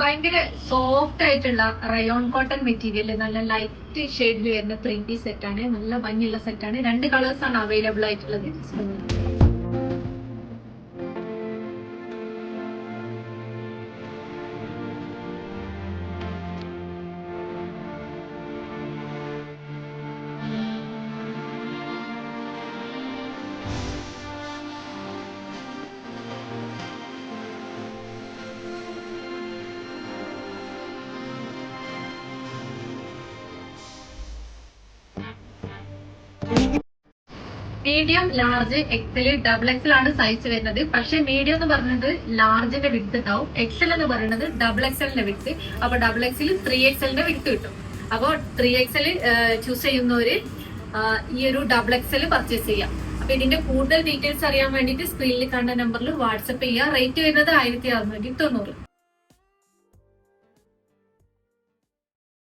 ഭയങ്കര സോഫ്റ്റ് ആയിട്ടുള്ള rayon cotton material, നല്ല ലൈറ്റ് ഷെയ്ഡിൽ വരുന്ന 3 പീസ് സെറ്റാണ്. നല്ല ഭംഗിയുള്ള സെറ്റാണ്. 2 കളേഴ്സ് ആണ് അവൈലബിൾ ആയിട്ടുള്ളത്. Medium, large, XL, double XL ആണ് സൈസ് വരുന്നത്. പക്ഷെ മീഡിയം എന്ന് പറയുന്നത് ലാർജിന്റെ വിഡ്ത് ഉണ്ടാവും, എക്സൽ എന്ന് പറയുന്നത് ഡബിൾ എക്സലിന്റെ വിഡ്ത്. അപ്പൊ ഡബിൾ എക്സൽ 3XL വിഡ്ത് കിട്ടും. അപ്പോൾ 3XL ചൂസ് ചെയ്യുന്നവര് ഈ ഒരു ഡബിൾ എക്സൽ പർച്ചേസ് ചെയ്യാം. അപ്പൊ ഇതിന്റെ കൂടുതൽ ഡീറ്റെയിൽസ് അറിയാൻ വേണ്ടിയിട്ട് സ്ക്രീനിൽ കാണുന്ന നമ്പറിൽ വാട്സപ്പ് ചെയ്യുക. റേറ്റ് വരുന്നത് 1690.